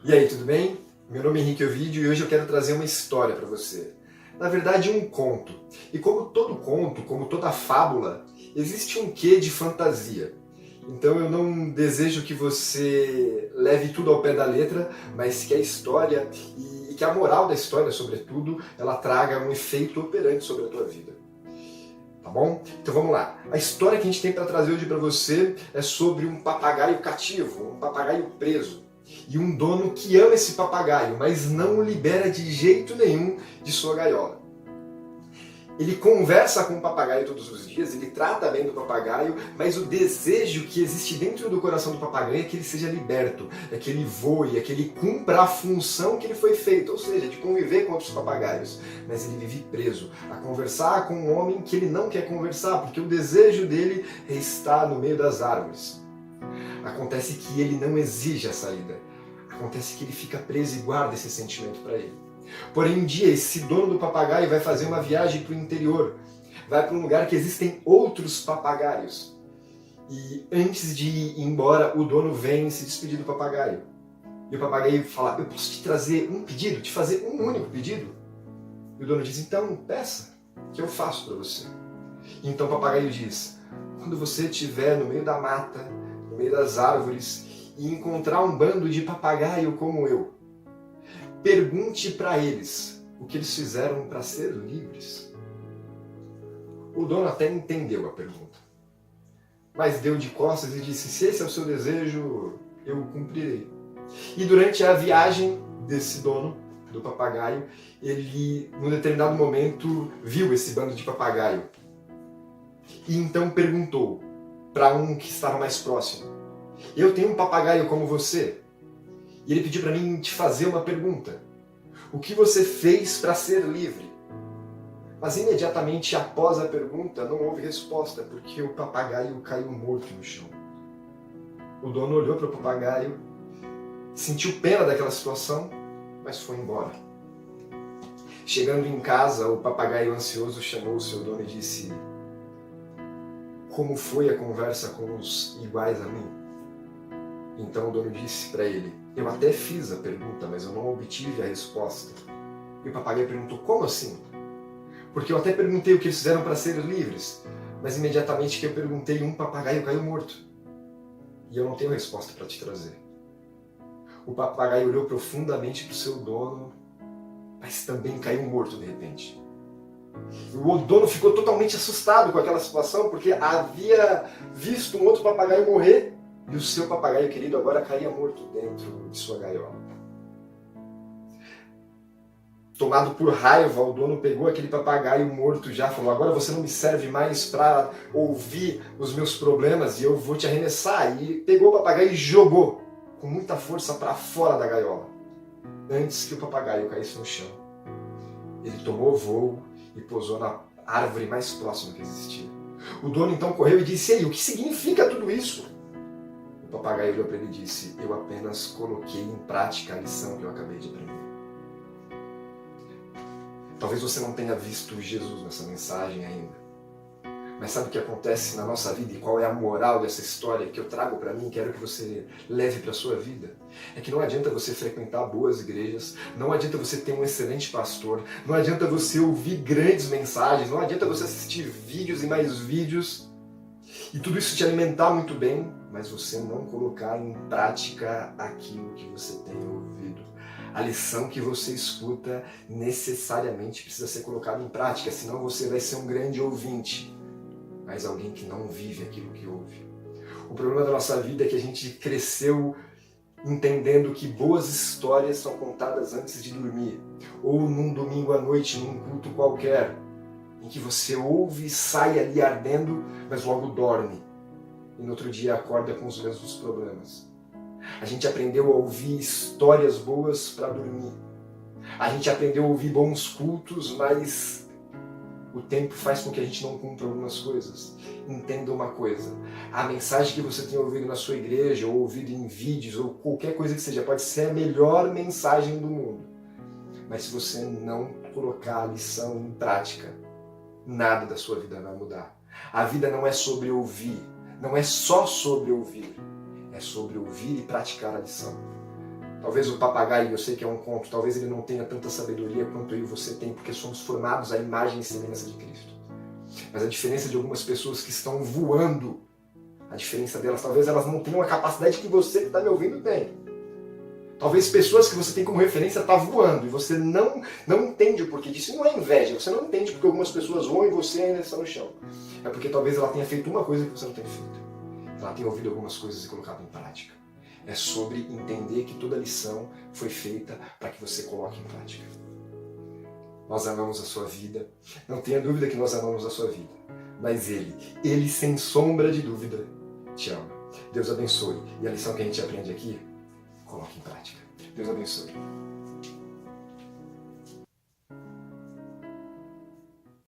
E aí, tudo bem? Meu nome é Henrique Ovidio e hoje eu quero trazer uma história para você. Na verdade, um conto. E como todo conto, como toda fábula, existe um quê de fantasia. Então eu não desejo que você leve tudo ao pé da letra, mas que a história e que a moral da história, sobretudo, ela traga um efeito operante sobre a tua vida. Tá bom? Então vamos lá. A história que a gente tem para trazer hoje para você é sobre um papagaio cativo, um papagaio preso. E um dono que ama esse papagaio, mas não o libera de jeito nenhum de sua gaiola. Ele conversa com o papagaio todos os dias, ele trata bem do papagaio, mas o desejo que existe dentro do coração do papagaio é que ele seja liberto, é que ele voe, é que ele cumpra a função que ele foi feito, ou seja, de conviver com outros papagaios. Mas ele vive preso, a conversar com um homem que ele não quer conversar, porque o desejo dele é estar no meio das árvores. Acontece que ele não exige a saída, acontece que ele fica preso e guarda esse sentimento para ele. Porém, um dia, esse dono do papagaio vai fazer uma viagem para o interior. Vai para um lugar que existem outros papagaios. E antes de ir embora, o dono vem se despedir do papagaio. E o papagaio fala, eu posso te trazer um pedido? Te fazer um único pedido? E o dono diz, então, peça, que eu faço para você. E então o papagaio diz, quando você estiver no meio da mata, no meio das árvores, e encontrar um bando de papagaio como eu, pergunte para eles o que eles fizeram para ser livres. O dono até entendeu a pergunta, mas deu de costas e disse, se esse é o seu desejo, eu o cumprirei. E durante a viagem desse dono, do papagaio, ele, num determinado momento, viu esse bando de papagaio. E então perguntou para um que estava mais próximo, eu tenho um papagaio como você? E ele pediu para mim te fazer uma pergunta. O que você fez para ser livre? Mas imediatamente após a pergunta não houve resposta, porque o papagaio caiu morto no chão. O dono olhou para o papagaio, sentiu pena daquela situação, mas foi embora. Chegando em casa, o papagaio ansioso chamou o seu dono e disse, como foi a conversa com os iguais a mim? Então o dono disse para ele, eu até fiz a pergunta, mas eu não obtive a resposta. E o papagaio perguntou, como assim? Porque eu até perguntei o que eles fizeram para ser livres, mas imediatamente que eu perguntei, um papagaio caiu morto. E eu não tenho resposta para te trazer. O papagaio olhou profundamente para o seu dono, mas também caiu morto de repente. O dono ficou totalmente assustado com aquela situação, porque havia visto um outro papagaio morrer, e o seu papagaio querido agora caía morto dentro de sua gaiola. Tomado por raiva, o dono pegou aquele papagaio morto já, falou, agora você não me serve mais para ouvir os meus problemas e eu vou te arremessar. E pegou o papagaio e jogou com muita força para fora da gaiola, antes que o papagaio caísse no chão. Ele tomou voo e pousou na árvore mais próxima que existia. O dono então correu e disse, ei, o que significa tudo isso? O papagaio olhou para ele e disse, eu apenas coloquei em prática a lição que eu acabei de aprender. Talvez você não tenha visto Jesus nessa mensagem ainda. Mas sabe o que acontece na nossa vida e qual é a moral dessa história que eu trago para mim e quero que você leve para a sua vida? É que não adianta você frequentar boas igrejas, não adianta você ter um excelente pastor, não adianta você ouvir grandes mensagens, não adianta você assistir vídeos e mais vídeos e tudo isso te alimentar muito bem, mas você não colocar em prática aquilo que você tem ouvido. A lição que você escuta necessariamente precisa ser colocada em prática, senão você vai ser um grande ouvinte, mas alguém que não vive aquilo que ouve. O problema da nossa vida é que a gente cresceu entendendo que boas histórias são contadas antes de dormir, ou num domingo à noite, num culto qualquer, em que você ouve e sai ali ardendo, mas logo dorme, e no outro dia acorda com os mesmos problemas. A gente aprendeu a ouvir histórias boas para dormir. A gente aprendeu a ouvir bons cultos, mas o tempo faz com que a gente não cumpra algumas coisas. Entenda uma coisa, a mensagem que você tem ouvido na sua igreja, ou ouvido em vídeos, ou qualquer coisa que seja, pode ser a melhor mensagem do mundo. Mas se você não colocar a lição em prática, nada da sua vida vai mudar. A vida não é sobre ouvir, não é só sobre ouvir. É sobre ouvir e praticar a lição. Talvez o papagaio, eu sei que é um conto, talvez ele não tenha tanta sabedoria quanto eu e você tem, porque somos formados à imagem e semelhança de Cristo. Mas a diferença de algumas pessoas que estão voando, a diferença delas, talvez elas não tenham a capacidade que você que está me ouvindo tem. Talvez pessoas que você tem como referência estão voando e você não entende o porquê disso. Não é inveja, você não entende porque algumas pessoas voam e você ainda está no chão. É porque talvez ela tenha feito uma coisa que você não tem feito. Ela tenha ouvido algumas coisas e colocado em prática. É sobre entender que toda lição foi feita para que você coloque em prática. Nós amamos a sua vida. Não tenha dúvida que nós amamos a sua vida. Mas Ele sem sombra de dúvida, te ama. Deus abençoe. E a lição que a gente aprende aqui, coloque em prática. Deus abençoe.